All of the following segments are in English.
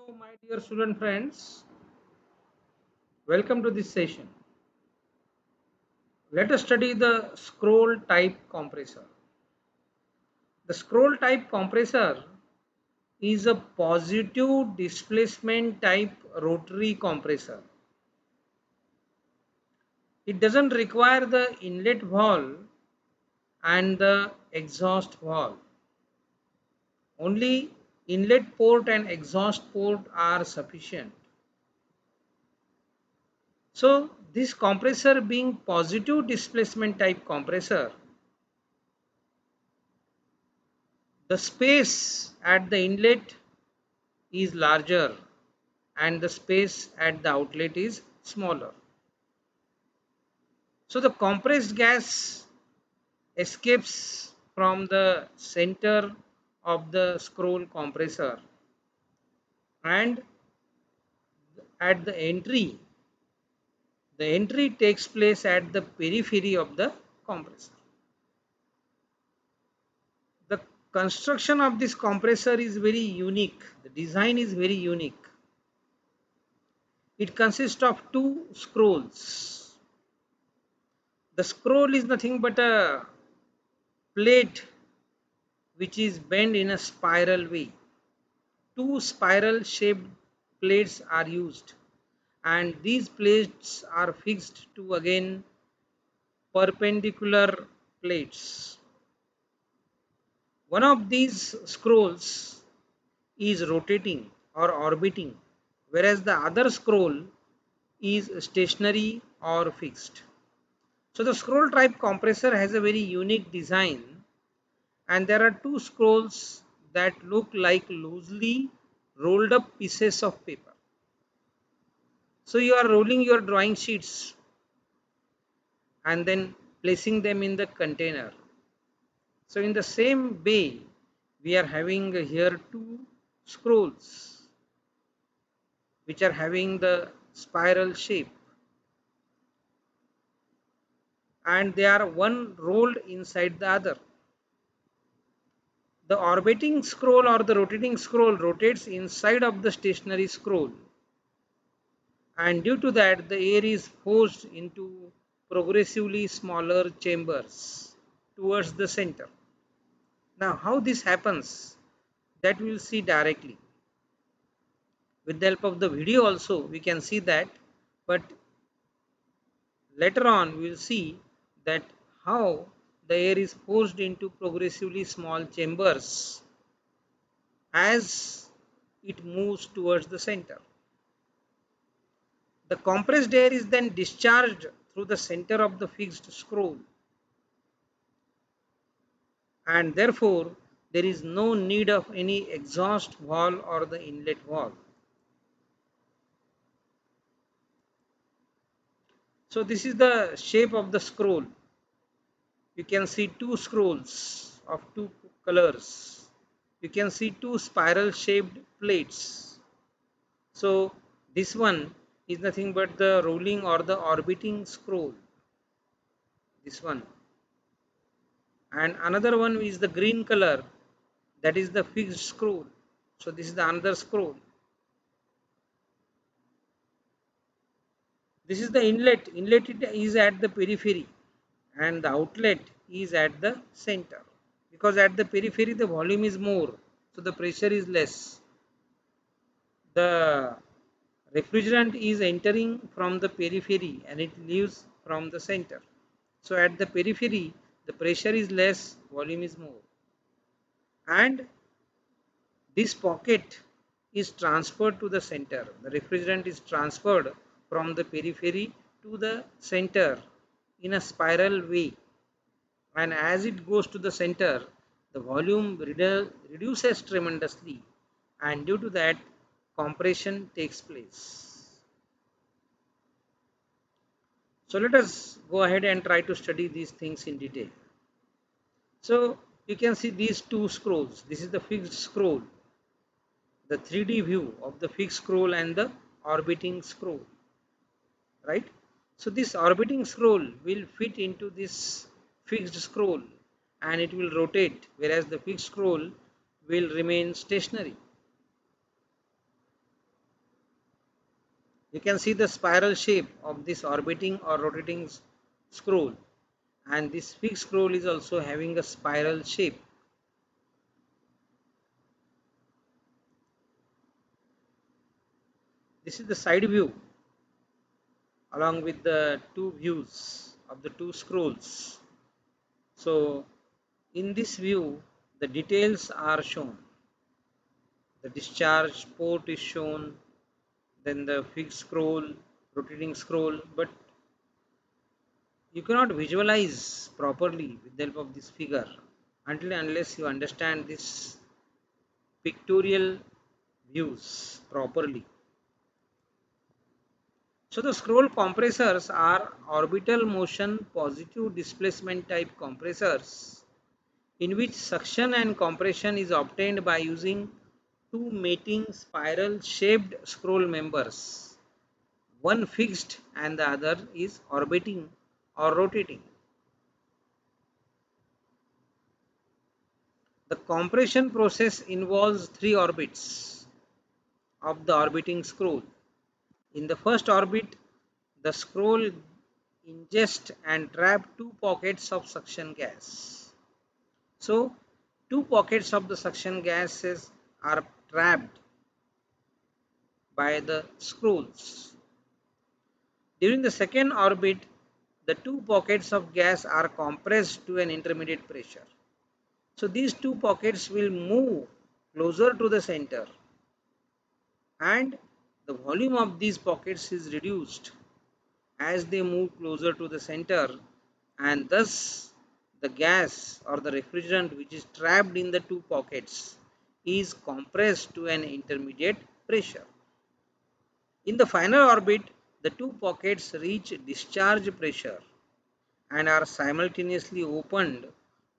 Hello, my dear student friends. Welcome to this session. Let us study the scroll type compressor. The scroll type compressor is a positive displacement type rotary compressor. It doesn't require the inlet valve and the exhaust valve. Only inlet port and exhaust port are sufficient. So, this compressor being positive displacement type compressor, the space at the inlet is larger and the space at the outlet is smaller. So the compressed gas escapes from the center of the scroll compressor, and at the entry takes place at the periphery of the compressor. The construction of this compressor is very unique. The design is very unique. It consists of two scrolls. The scroll is nothing but a plate which is bent in a spiral way. Two spiral shaped plates are used, and these plates are fixed to again perpendicular plates. One of these scrolls is rotating or orbiting, whereas the other scroll is stationary or fixed. So the scroll type compressor has a very unique design, and there are two scrolls that look like loosely rolled up pieces of paper. So you are rolling your drawing sheets and then placing them in the container. So in the same way, we are having here two scrolls which are having the spiral shape, and they are one rolled inside the other. The orbiting scroll or the rotating scroll rotates inside of the stationary scroll, and due to that the air is forced into progressively smaller chambers towards the center. Now how this happens, that we will see directly. With the help of the video also we can see that, but later on we will see that how the air is forced into progressively small chambers as it moves towards the center. The compressed air is then discharged through the center of the fixed scroll, and therefore there is no need of any exhaust valve or the inlet valve. So this is the shape of the scroll. You can see two scrolls of two colors. You can see two spiral shaped plates. So this one is nothing but the rolling or the orbiting scroll. This one. And another one is the green color, that is the fixed scroll. So this is the another scroll. This is the inlet. Inlet is at the periphery and the outlet is at the center, because at the periphery the volume is more, so the pressure is less. The refrigerant is entering from the periphery and it leaves from the center. So at the periphery the pressure is less, volume is more, and this pocket is transferred to the center. The refrigerant is transferred from the periphery to the center in a spiral way, and as it goes to the center the volume reduces tremendously, and due to that compression takes place. So let us go ahead and try to study these things in detail. So you can see these two scrolls. This is the fixed scroll, the 3D view of the fixed scroll and the orbiting scroll, right? So this orbiting scroll will fit into this fixed scroll and it will rotate, whereas the fixed scroll will remain stationary. You can see the spiral shape of this orbiting or rotating scroll, and this fixed scroll is also having a spiral shape. This is the side view along with the two views of the two scrolls. So in this view the details are shown. The discharge port is shown, then the fixed scroll, rotating scroll, but you cannot visualize properly with the help of this figure until and unless you understand this pictorial views properly. So the scroll compressors are orbital motion positive displacement type compressors in which suction and compression is obtained by using two mating spiral shaped scroll members, one fixed and the other is orbiting or rotating. The compression process involves three orbits of the orbiting scroll. In the first orbit, the scroll ingest and trap two pockets of suction gas. So, two pockets of the suction gases are trapped by the scrolls. During the second orbit, the two pockets of gas are compressed to an intermediate pressure. So, these two pockets will move closer to the center and the volume of these pockets is reduced as they move closer to the center, and thus the gas or the refrigerant which is trapped in the two pockets is compressed to an intermediate pressure. In the final orbit, the two pockets reach discharge pressure and are simultaneously opened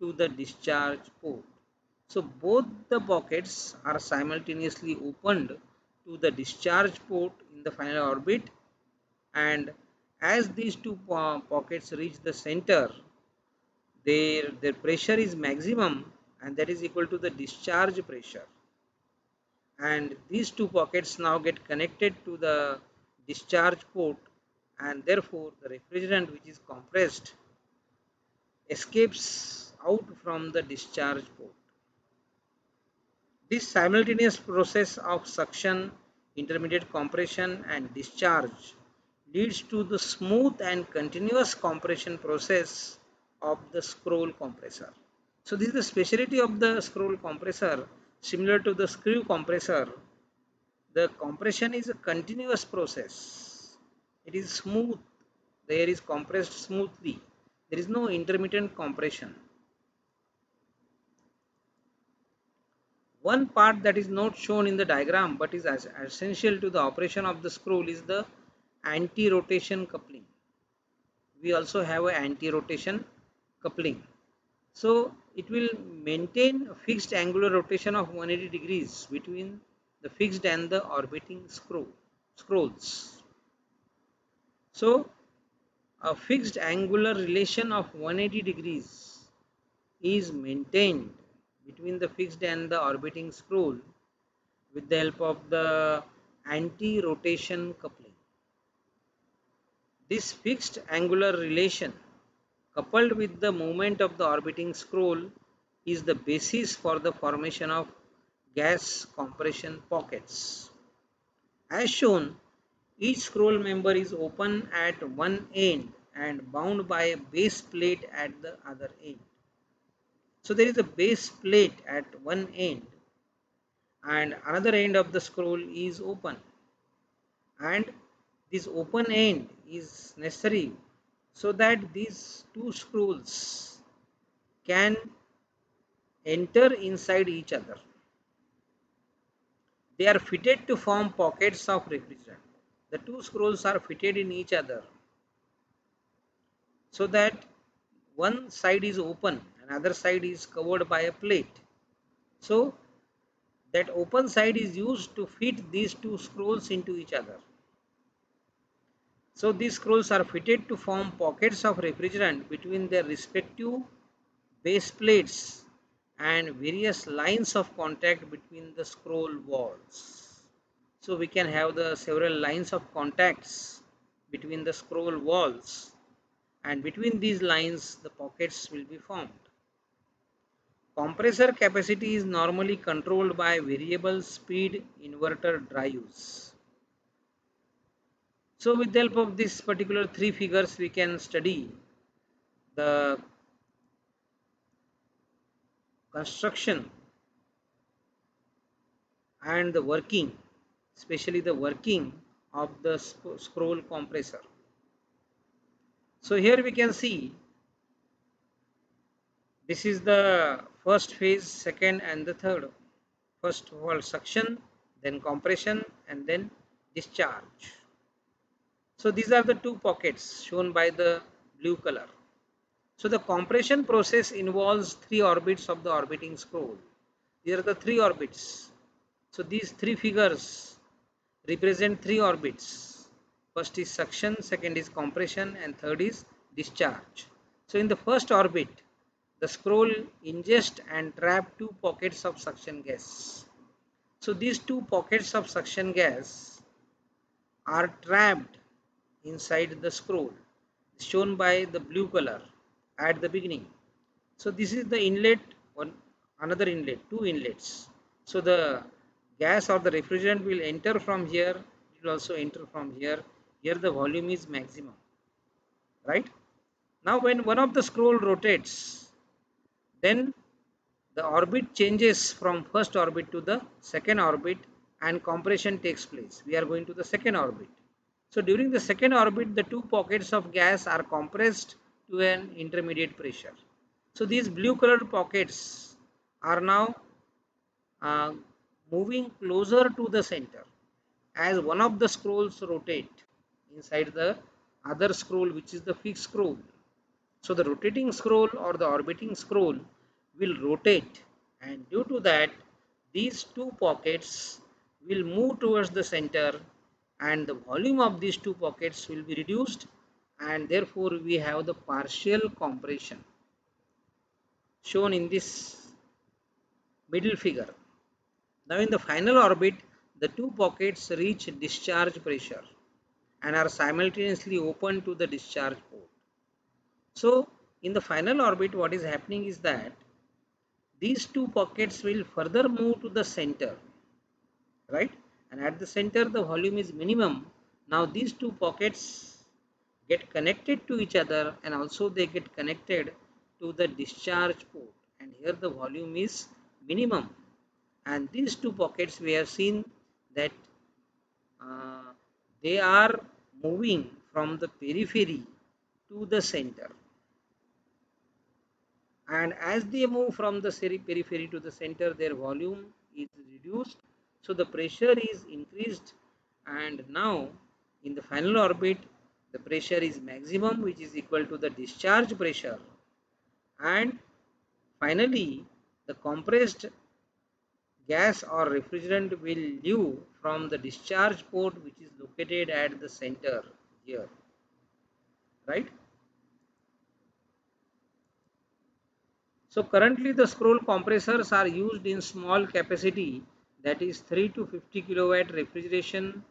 to the discharge port. So both the pockets are simultaneously opened to the discharge port in the final orbit, and as these two pockets reach the center, their pressure is maximum and that is equal to the discharge pressure, and these two pockets now get connected to the discharge port, and therefore the refrigerant which is compressed escapes out from the discharge port. This simultaneous process of suction, intermediate compression and discharge leads to the smooth and continuous compression process of the scroll compressor. So this is the specialty of the scroll compressor. Similar to the screw compressor, the compression is a continuous process. It is smooth. The air is compressed smoothly. There is no intermittent compression. One part that is not shown in the diagram but is as essential to the operation of the scroll is the anti-rotation coupling. We also have an anti-rotation coupling. So it will maintain a fixed angular rotation of 180 degrees between the fixed and the orbiting scrolls. So a fixed angular relation of 180 degrees is maintained between the fixed and the orbiting scroll with the help of the anti-rotation coupling. This fixed angular relation coupled with the movement of the orbiting scroll is the basis for the formation of gas compression pockets. As shown, each scroll member is open at one end and bound by a base plate at the other end. So there is a base plate at one end and another end of the scroll is open, and this open end is necessary so that these two scrolls can enter inside each other. They are fitted to form pockets of refrigerant. The two scrolls are fitted in each other so that one side is open, another side is covered by a plate. So that open side is used to fit these two scrolls into each other. So these scrolls are fitted to form pockets of refrigerant between their respective base plates and various lines of contact between the scroll walls. So we can have the several lines of contacts between the scroll walls, and between these lines the pockets will be formed. Compressor capacity is normally controlled by variable speed inverter drives. So with the help of this particular three figures we can study the construction and the working, especially the working of the scroll compressor. So here we can see this is the first phase, second and the third. First of all suction, then compression and then discharge. So these are the two pockets shown by the blue color. So the compression process involves three orbits of the orbiting scroll. These are the three orbits. So these three figures represent three orbits. First is suction, second is compression and third is discharge. So in the first orbit, the scroll ingest and trap two pockets of suction gas. So these two pockets of suction gas are trapped inside the scroll, shown by the blue color at the beginning. So this is the inlet, one another inlet, two inlets. So the gas or the refrigerant will enter from here, it will also enter from here. Here the volume is maximum, right? Now when one of the scroll rotates, then the orbit changes from first orbit to the second orbit and compression takes place. We are going to the second orbit. So during the second orbit, the two pockets of gas are compressed to an intermediate pressure. So these blue colored pockets are now uh, moving closer to the center as one of the scrolls rotate inside the other scroll, which is the fixed scroll. So the rotating scroll or the orbiting scroll will rotate, and due to that these two pockets will move towards the center and the volume of these two pockets will be reduced, and therefore we have the partial compression shown in this middle figure. Now in the final orbit, the two pockets reach discharge pressure and are simultaneously open to the discharge port. So in the final orbit, what is happening is that these two pockets will further move to the center, right? And at the center the volume is minimum. Now these two pockets get connected to each other and also they get connected to the discharge port, and here the volume is minimum, and these two pockets we have seen that uh, they are moving from the periphery to the center, and as they move from the periphery to the center their volume is reduced, so the pressure is increased, and now in the final orbit the pressure is maximum, which is equal to the discharge pressure, and finally the compressed gas or refrigerant will leave from the discharge port, which is located at the center here, right? So currently the scroll compressors are used in small capacity, that is 3 to 50 kilowatt refrigeration,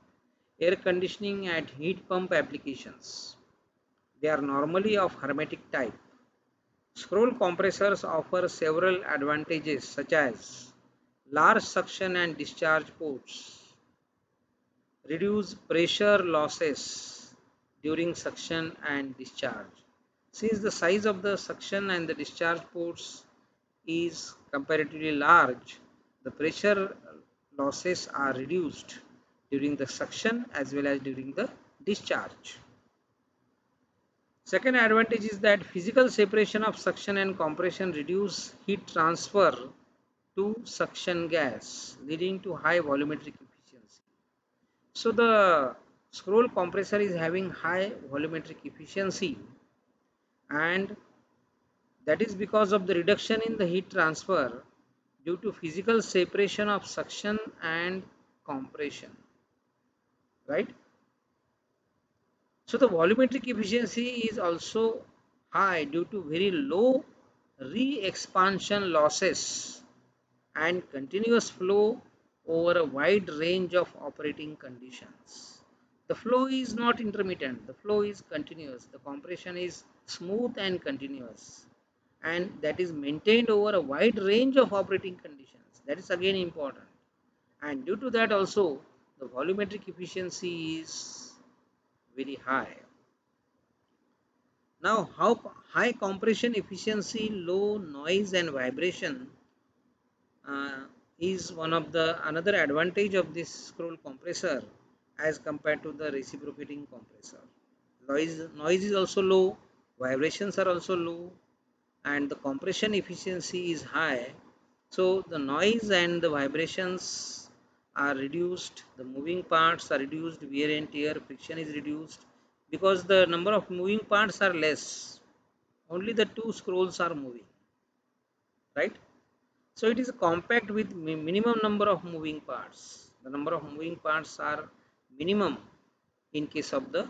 air conditioning and heat pump applications. They are normally of hermetic type. Scroll compressors offer several advantages such as large suction and discharge ports, reduce pressure losses during suction and discharge. Since the size of the suction and the discharge ports is comparatively large, the pressure losses are reduced during the suction as well as during the discharge. Second advantage is that physical separation of suction and compression reduce heat transfer to suction gas, leading to high volumetric efficiency. So the scroll compressor is having high volumetric efficiency, and that is because of the reduction in the heat transfer due to physical separation of suction and compression, right? So the volumetric efficiency is also high due to very low re-expansion losses and continuous flow over a wide range of operating conditions. The flow is not intermittent, the flow is continuous, the compression is smooth and continuous, and that is maintained over a wide range of operating conditions. That is again important, and due to that also the volumetric efficiency is very high. Now, how high compression efficiency, low noise and vibration uh, is one of the another advantage of this scroll compressor as compared to the reciprocating compressor. Noise is also low, vibrations are also low, and the compression efficiency is high. So the noise and the vibrations are reduced, the moving parts are reduced, wear and tear, friction is reduced because the number of moving parts are less. Only the two scrolls are moving, right? So it is compact with minimum number of moving parts. The number of moving parts are minimum in case of the